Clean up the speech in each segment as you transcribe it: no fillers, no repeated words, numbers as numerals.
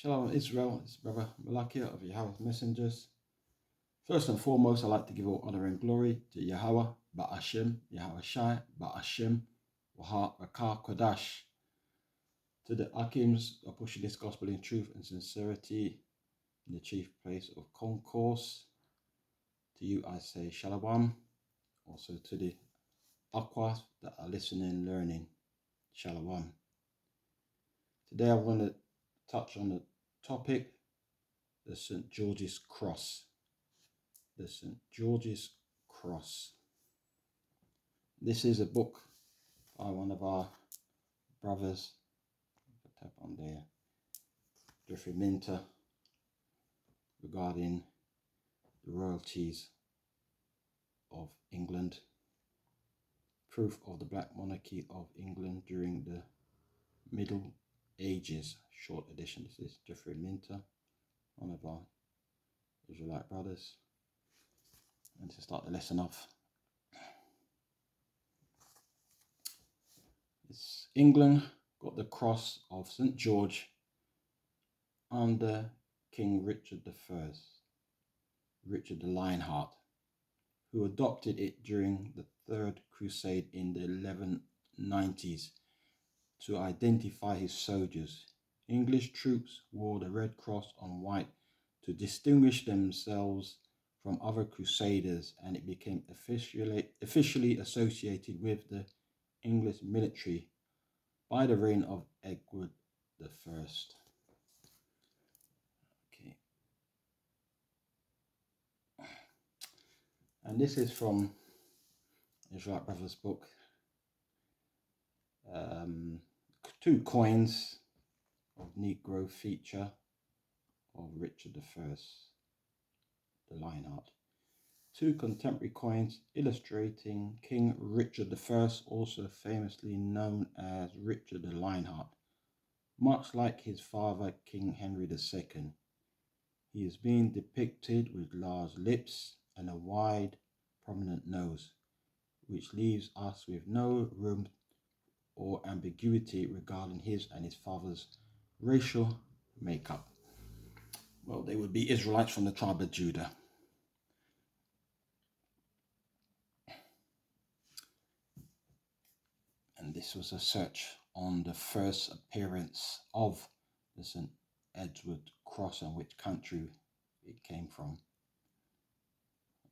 Shalom Israel, it's Brother Malachi of Yahweh's Messengers. First and foremost, I'd like to give all honor and glory to Yahweh, Ba'ashem, Yahweh Shai, Ba'ashem, Waha Rakah Kodash, to the Akims of pushing this gospel in truth and sincerity in the chief place of concourse. To you I say Shalom, also to the Aquas that are listening and learning, Shalom. Today I want to touch on the topic, the St. George's Cross. The St. George's Cross. This is a book by one of our brothers, tap on there, Geoffrey Minter, regarding the royalties of England, proof of the Black Monarchy of England during the Middle Ages, short edition. This is Geoffrey Minter, one of our Israelite brothers. And to start the lesson off, England got the cross of St. George under King Richard I, Richard the Lionheart, who adopted it during the Third Crusade in the 1190s to identify his soldiers. English troops wore the red cross on white to distinguish themselves from other crusaders, and it became officially associated with the English military by the reign of Edward I. Okay. And this is from Israelite Brothers' book. Two coins of Negro feature of Richard I, the Lionheart. Two contemporary coins illustrating King Richard I, also famously known as Richard the Lionheart. Much like his father, King Henry II, he is being depicted with large lips and a wide, prominent nose, which leaves us with no room or ambiguity regarding his and his father's racial makeup. Well, they would be Israelites from the tribe of Judah. And this was a search on the first appearance of the St. Edward Cross and which country it came from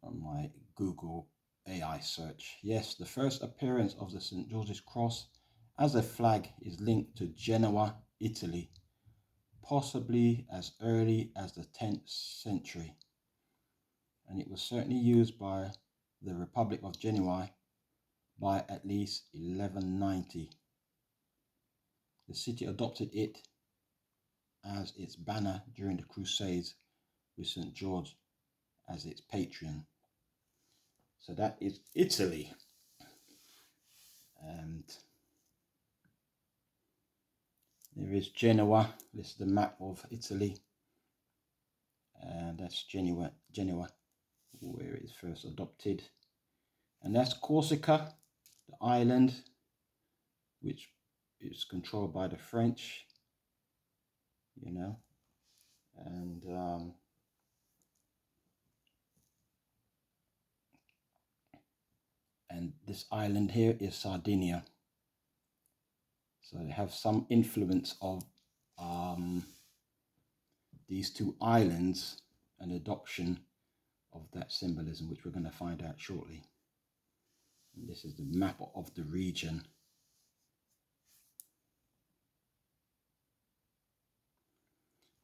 on my Google AI search. Yes, the first appearance of the St. George's Cross as a flag is linked to Genoa, Italy, possibly as early as the 10th century. And it was certainly used by the Republic of Genoa by at least 1190. The city adopted it as its banner during the Crusades, with St. George as its patron. So that is Italy. And there is Genoa. This is the map of Italy. And that's Genoa, where it is first adopted. And that's Corsica, the island, which is controlled by the French, and this island here is Sardinia. So they have some influence of these two islands and adoption of that symbolism, which we're going to find out shortly. And this is the map of the region.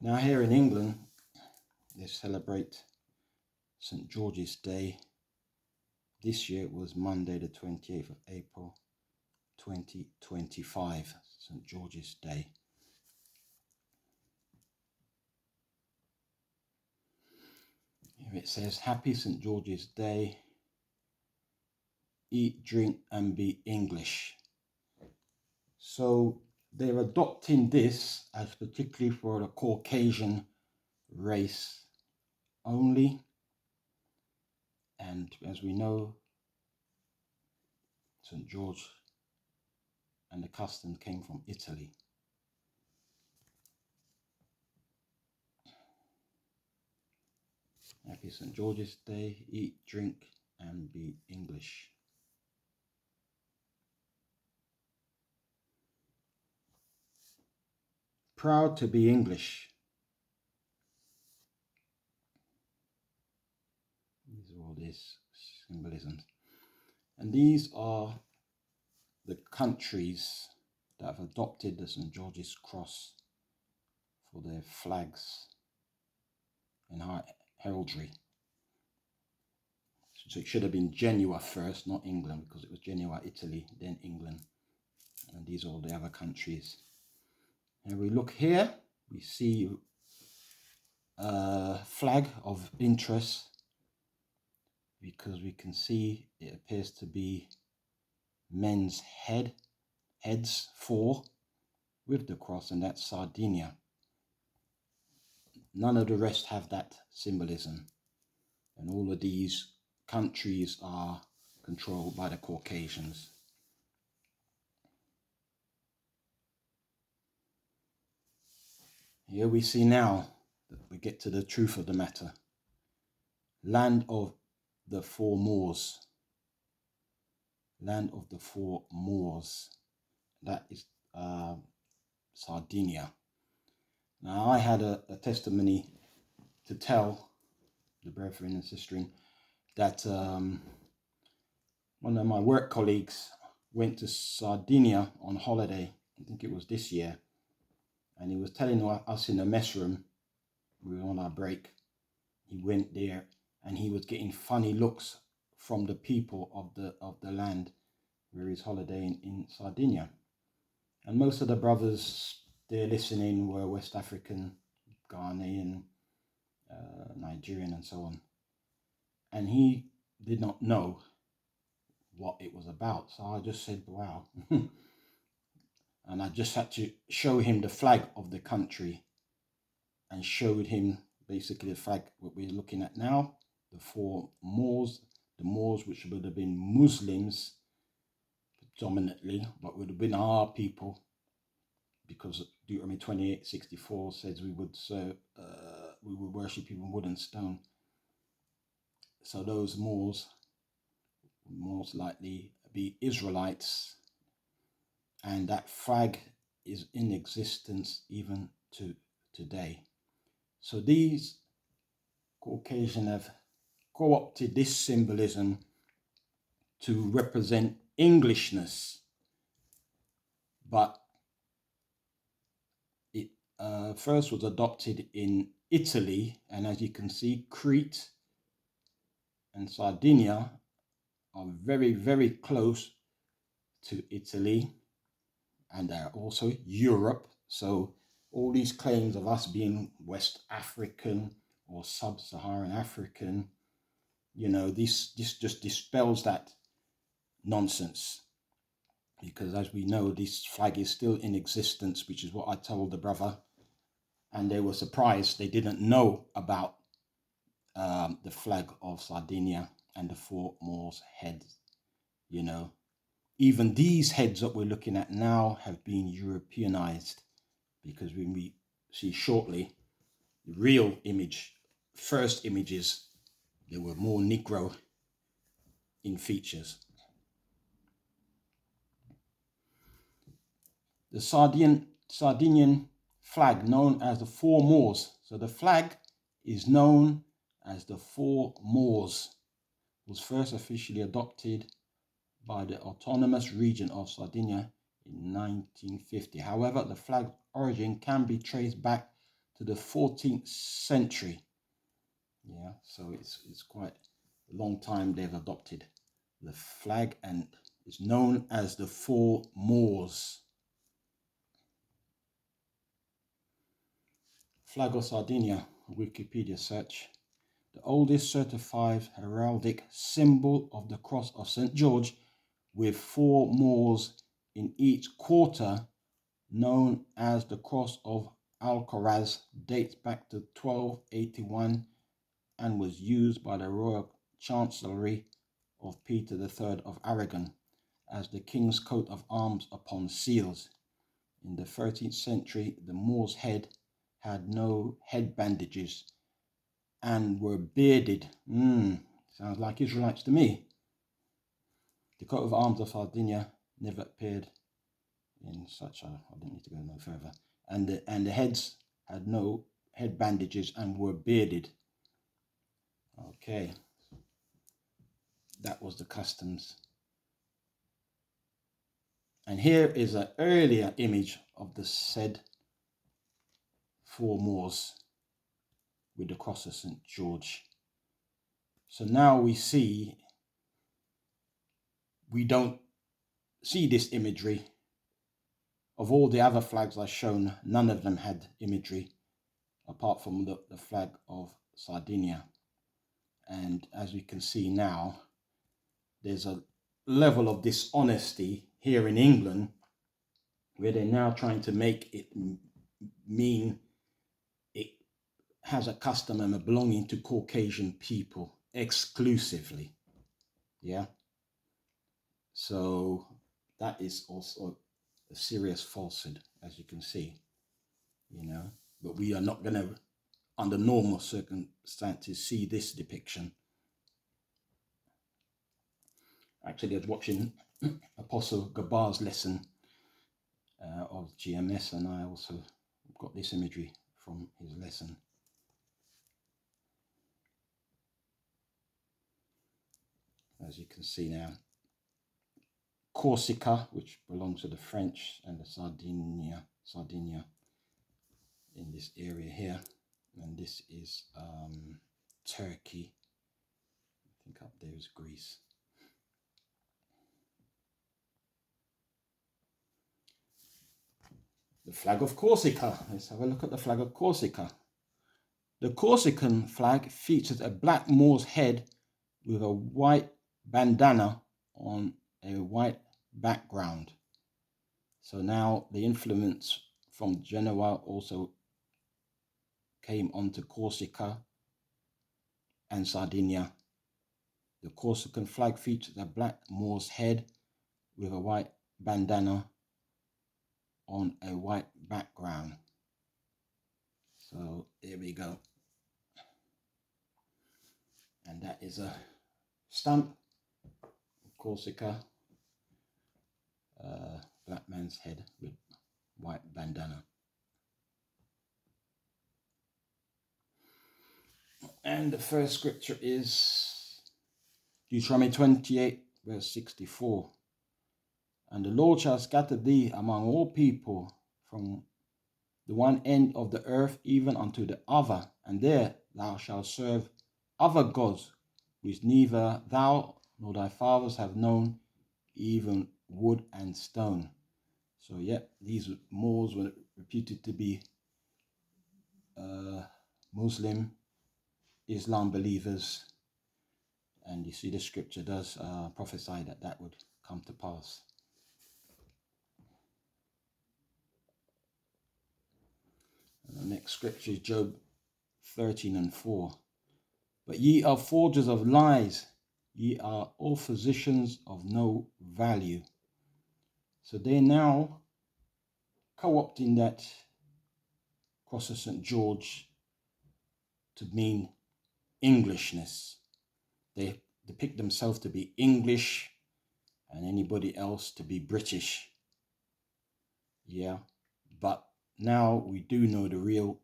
Now here in England, they celebrate St. George's Day. This year was Monday the 28th of April 2025, St. George's Day. Here it says, Happy St. George's Day. Eat, drink and be English. So they're adopting this as particularly for the Caucasian race only. And as we know, St. George and the custom came from Italy. Happy St. George's Day. Eat, drink, and be English. Proud to be English. These are all these symbolisms. And these are the countries that have adopted the St. George's Cross for their flags and heraldry. So it should have been Genoa first, not England, because it was Genoa, Italy, then England. And these are all the other countries. And we look here, we see a flag of interest, because we can see it appears to be men's heads, 4, with the cross, and that's Sardinia. None of the rest have that symbolism. And all of these countries are controlled by the Caucasians. Here we see now that we get to the truth of the matter. Land of the 4 Moors. Land of the 4 Moors. That is Sardinia. Now, I had a testimony to tell the brethren and sistering that one of my work colleagues went to Sardinia on holiday. I think it was this year. And he was telling us in the mess room, we were on our break, he went there and he was getting funny looks from the people of the land where he's holidaying in Sardinia. And most of the brothers there listening were West African, Ghanaian, Nigerian, and so on. And he did not know what it was about. So I just said, wow. And I just had to show him the flag of the country and showed him basically the flag what we're looking at now, the 4 Moors, the Moors which would have been Muslims predominantly, but would have been our people, because Deuteronomy 28:64 says we would worship even wood and stone. So those Moors would most likely be Israelites, and that flag is in existence even to today. So these Caucasians have co-opted this symbolism to represent Englishness, but it first was adopted in Italy, and as you can see, Crete and Sardinia are very, very close to Italy, and they're also Europe. So all these claims of us being West African or Sub-Saharan African, this just dispels that nonsense, because as we know, this flag is still in existence, which is what I told the brother, and they were surprised they didn't know about the flag of Sardinia and the 4 Moors heads. Even these heads that we're looking at now have been Europeanized, because when we see shortly the real image, first images, they were more Negro in features. The Sardinian flag, known as the 4 Moors. So the flag is known as the 4 Moors, was first officially adopted by the autonomous region of Sardinia in 1950. However, the flag's origin can be traced back to the 14th century. Yeah, so it's quite a long time they've adopted the flag, and it's known as the 4 Moors. Flag of Sardinia, Wikipedia search. The oldest certified heraldic symbol of the cross of St. George, with 4 Moors in each quarter, known as the cross of Alcaraz, dates back to 1281 and was used by the Royal Chancellery of Peter III of Aragon as the king's coat of arms upon seals. In the 13th century, the Moor's head had no head bandages, and were bearded. Sounds like Israelites to me. The coat of arms of Sardinia never appeared in such a, I don't need to go no further. And the heads had no head bandages and were bearded. Okay. That was the customs. And here is an earlier image of the said four Moors with the cross of St. George. So now we don't see this imagery. Of all the other flags I've shown, none of them had imagery apart from the flag of Sardinia. And as we can see now, there's a level of dishonesty here in England where they're now trying to make it mean it has a custom and a belonging to Caucasian people exclusively. Yeah. So that is also a serious falsehood, as you can see, but we are not going to, under normal circumstances, see this depiction. Actually, I was watching Apostle Gabar's lesson of GMS, and I also got this imagery from his lesson. As you can see now, Corsica, which belongs to the French, and the Sardinia in this area here, and this is Turkey. I think up there is Greece. The flag of Corsica. Let's have a look at the flag of Corsica. The Corsican flag features a black Moor's head with a white bandana on a white background. So now the influence from Genoa also came onto Corsica and Sardinia. The Corsican flag features a black Moor's head with a white bandana on a white background. So there we go. And that is a stamp of Corsica, black man's head with white bandana. And the first scripture is Deuteronomy 28, verse 64. And the Lord shall scatter thee among all people from the one end of the earth even unto the other, and there thou shalt serve other gods, which neither thou nor thy fathers have known, even wood and stone. So these Moors were reputed to be Muslim, Islam believers, and you see the scripture does prophesy that would come to pass. And the next scripture is Job 13 and 4. But ye are forgers of lies, ye are all physicians of no value. So they're now co-opting that cross of St. George to mean Englishness. They depict themselves to be English and anybody else to be British. Yeah, but now we do know the real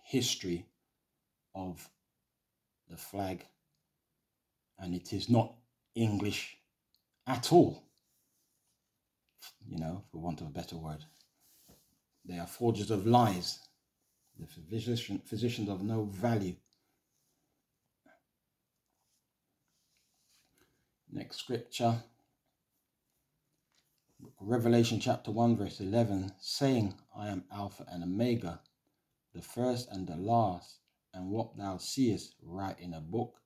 history of the flag, and it is not English at all, for want of a better word. They are forgers of lies, the physicians of no value. Next scripture, Revelation chapter 1 verse 11, saying, I am Alpha and Omega, the first and the last, and what thou seest write in a book,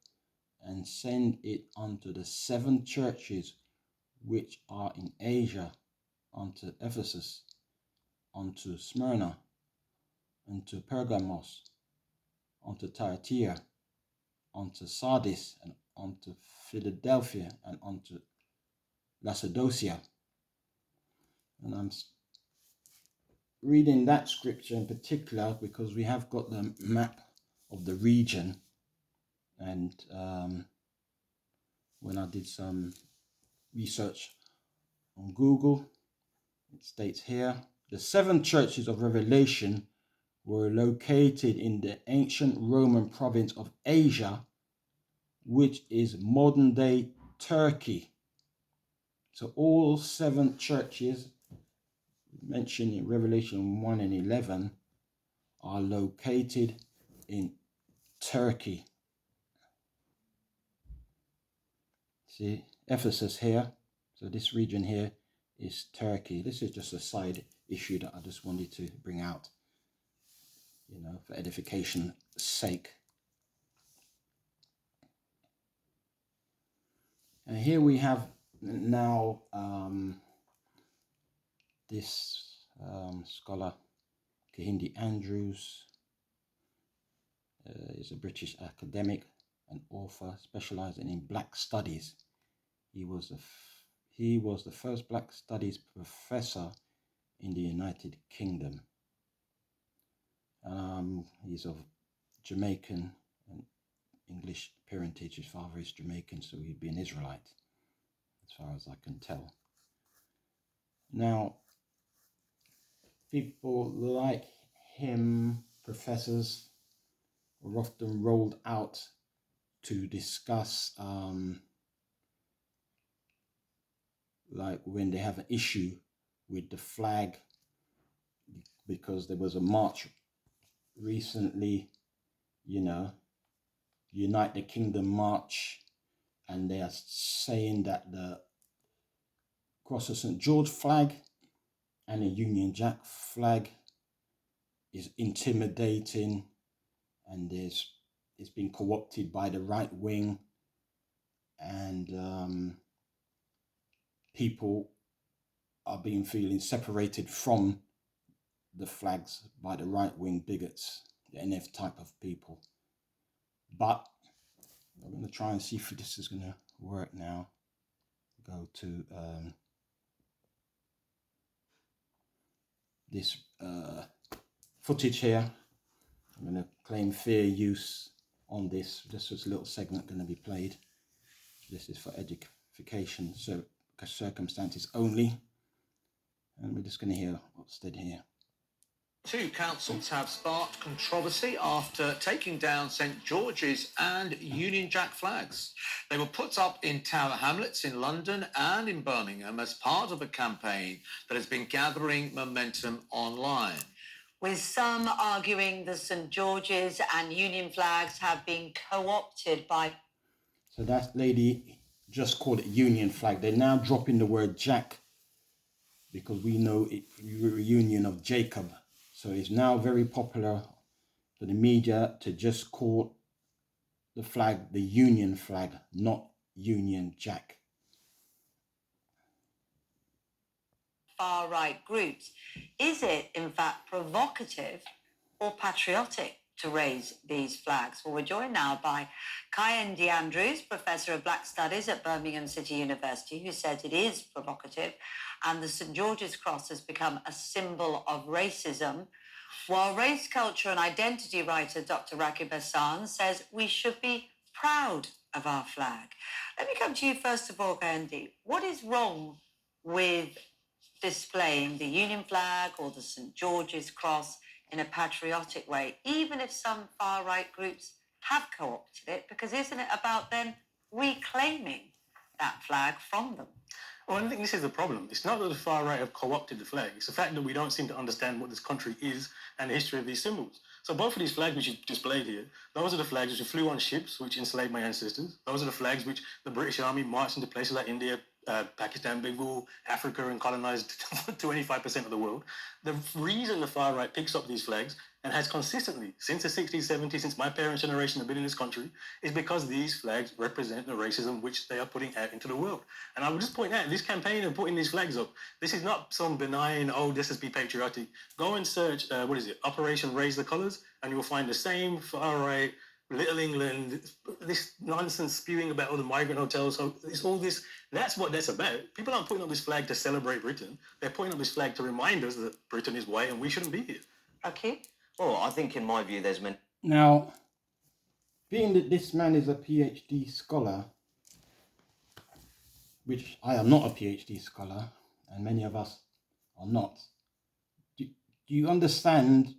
and send it unto the 7 churches which are in Asia, unto Ephesus, unto Smyrna, unto Pergamos, unto Thyatira, unto Sardis, and unto Philadelphia, and unto Laodicea. And I'm reading that scripture in particular because we have got the map of the region And when I did some research on Google, it states here, the 7 churches of Revelation were located in the ancient Roman province of Asia, which is modern-day Turkey. So all 7 churches mentioned in Revelation 1 and 11 are located in Turkey. See, Ephesus here. So this region here is Turkey. This is just a side issue that I just wanted to bring out, for edification's sake. And here we have now this scholar, Kehinde Andrews, is a British academic and author specializing in Black studies. He was the first Black studies professor in the United Kingdom. He's of Jamaican and English parentage. His father is Jamaican, so he'd be an Israelite, as far as I can tell. Now, people like him, professors, are often rolled out to discuss like when they have an issue with the flag, because there was a march recently, Unite the Kingdom march, and they are saying that the Cross of St. George flag and the Union Jack flag is intimidating, and it's been co-opted by the right wing, and people are feeling separated from the flags by the right wing bigots, the NF type of people. But I'm going to try and see if this is going to work now. Go to this footage here. I'm going to claim fair use on this. This was a little segment going to be played. This is for edification circumstances only. And we're just going to hear what's said here. 2 councils have sparked controversy after taking down St George's and Union Jack flags. They were put up in Tower Hamlets in London and in Birmingham as part of a campaign that has been gathering momentum online. With some arguing the St George's and Union flags have been co-opted by... So that lady just called it Union flag. They're now dropping the word Jack because we know it reunion of Jacob. So it's now very popular for the media to just call the flag the Union flag, not Union Jack. Far-right groups. Is it, in fact, provocative or patriotic to raise these flags? Well, we're joined now by Kehinde Andrews, Professor of Black Studies at Birmingham City University, who says it is provocative, and the St George's Cross has become a symbol of racism, while race, culture and identity writer Dr. Rakib Ehsan says we should be proud of our flag. Let me come to you first of all, Kehinde. What is wrong with displaying the Union flag or the St George's Cross in a patriotic way, even if some far-right groups have co-opted it? Because isn't it about then reclaiming that flag from them? Well, I think this is the problem. It's not that the far right have co-opted the flag. It's the fact that we don't seem to understand what this country is and the history of these symbols. So both of these flags which you displayed here, those are the flags which flew on ships which enslaved my ancestors. Those are the flags which the British Army marched into places like India, Pakistan, Bengal, Africa, and colonized 25% of the world. The reason the far right picks up these flags and has consistently, since the 60s, 70s, since my parents' generation have been in this country, is because these flags represent the racism which they are putting out into the world. And I would just point out, this campaign of putting these flags up, this is not some benign, let's just be patriotic. Go and search, Operation Raise the Colours, and you will find the same far right, Little England, this nonsense spewing about all the migrant hotels. So it's all this, that's what that's about. People aren't putting up this flag to celebrate Britain. They're putting up this flag to remind us that Britain is white and we shouldn't be here. Okay. Well, I think in my view, Now, being that this man is a PhD scholar, which I am not a PhD scholar, and many of us are not, do you understand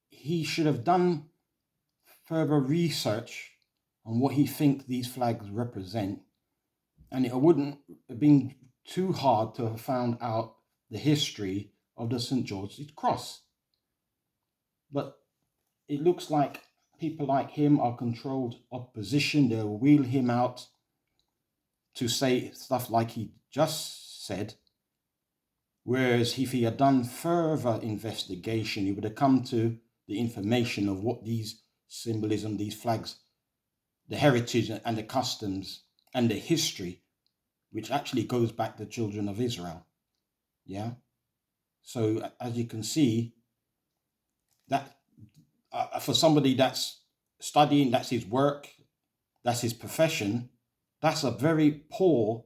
he should have done further research on what he thinks these flags represent, and it wouldn't have been too hard to have found out the history of the St. George's Cross. But it looks like people like him are controlled opposition. They'll wheel him out to say stuff like he just said. Whereas if he had done further investigation, he would have come to the information of what these symbolism, these flags, the heritage and the customs and the history, which actually goes back to the children of Israel. Yeah. So as you can see, that for somebody that's studying, that's his work, that's his profession, that's a very poor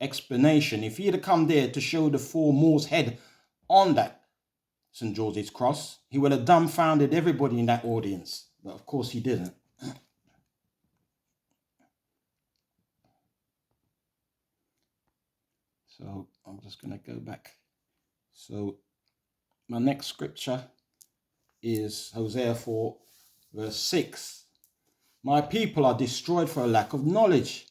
explanation. If he had come there to show the four Moors' head on that St. George's Cross, he would have dumbfounded everybody in that audience. But of course he didn't. So I'm just going to go back. So my next scripture is Hosea 4, verse 6. My people are destroyed for a lack of knowledge,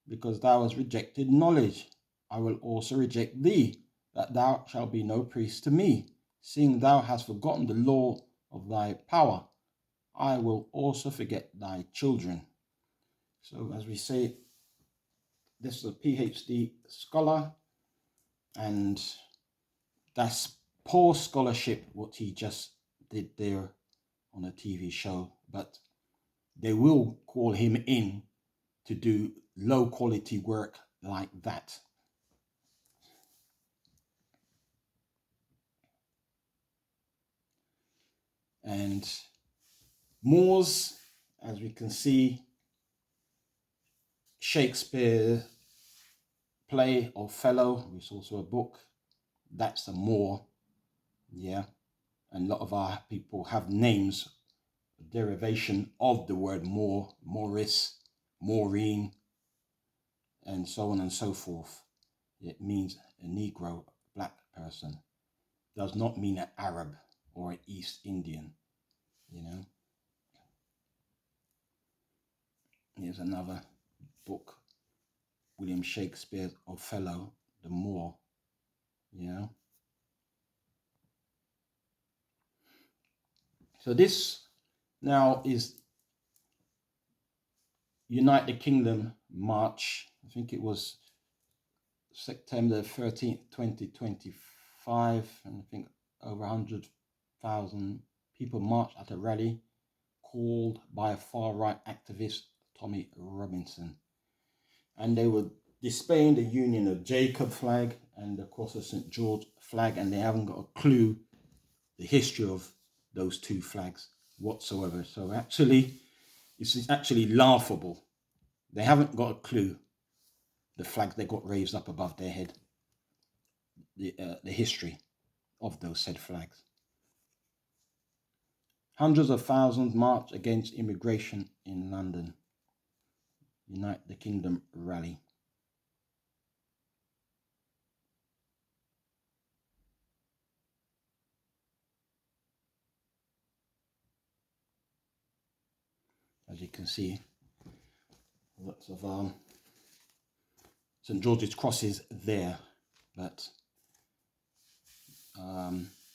because thou hast rejected knowledge. I will also reject thee, that thou shalt be no priest to me, seeing thou hast forgotten the law of thy power. I will also forget thy children. So as we say, this is a PhD scholar, and that's poor scholarship what he just did there on a TV show, but they will call him in to do low quality work like that. And Moors, as we can see, Shakespeare play Othello, which is also a book, that's a Moor. Yeah. And a lot of our people have names, derivation of the word Moor, Morris, Maureen, and so on and so forth. It means a Negro, black person. Does not mean an Arab or an East Indian, you know. Here's another book, William Shakespeare's Othello, the Moor, you know. So this now is Unite the Kingdom March. I think it was September 13th, 2025. And I think over 100,000 people marched at a rally called by a far-right activist, Tommy Robinson. And they were displaying the Union of Jacob flag and the Cross of St. George flag, and they haven't got a clue the history of those two flags whatsoever. So actually, it's actually laughable. They haven't got a clue the flag they got raised up above their head, the history of those said flags. Hundreds of thousands march against immigration in London. Unite the Kingdom rally. As you can see, lots of St. George's crosses there, but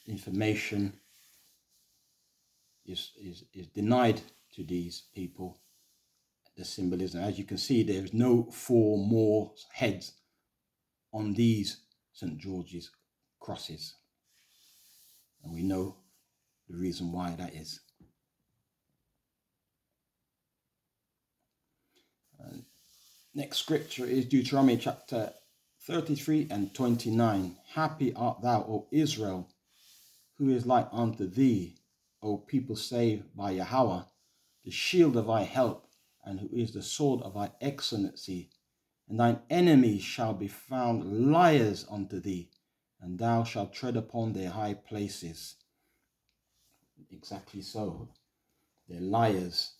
information is denied to these people, the symbolism. As you can see, there is no four more heads on these St. George's crosses, and we know the reason why that is. Next scripture is Deuteronomy chapter 33 and 29. Happy art thou, O Israel, who is like unto thee, O people saved by Yahweh, the shield of thy help, and who is the sword of thy excellency. And thine enemies shall be found liars unto thee, and thou shalt tread upon their high places. Exactly so. They're liars.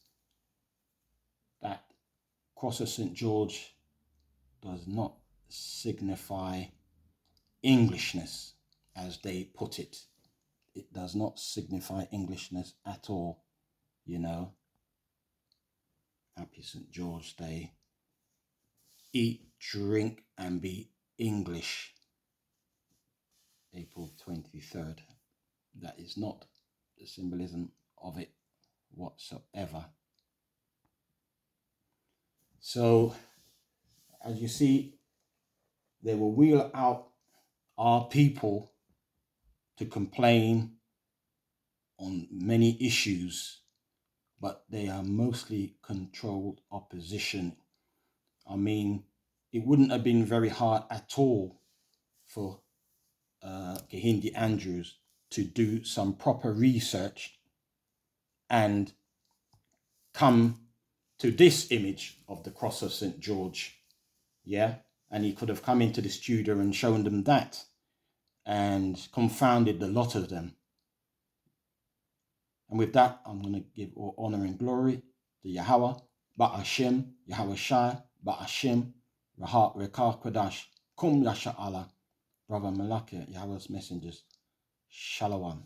cross of St. George does not signify Englishness, as they put it. It does not signify Englishness at all, you know. Happy St. George Day. Eat, drink, and be English. April 23rd. That is not the symbolism of it whatsoever. So, as you see, they will wheel out our people to complain on many issues, but they are mostly controlled opposition. I mean, it wouldn't have been very hard at all for Kehinde Andrews to do some proper research and come to this image of the cross of St. George, yeah? And he could have come into the studio and shown them that and confounded the lot of them. And with that, I'm going to give all honor and glory to Yahweh, Ba'ashem, Yahweh Shai, Ba'ashem, Rahat Rekah Kodash, Kum Yasha Allah, Brother Malachi, Yahweh's messengers. Shalom.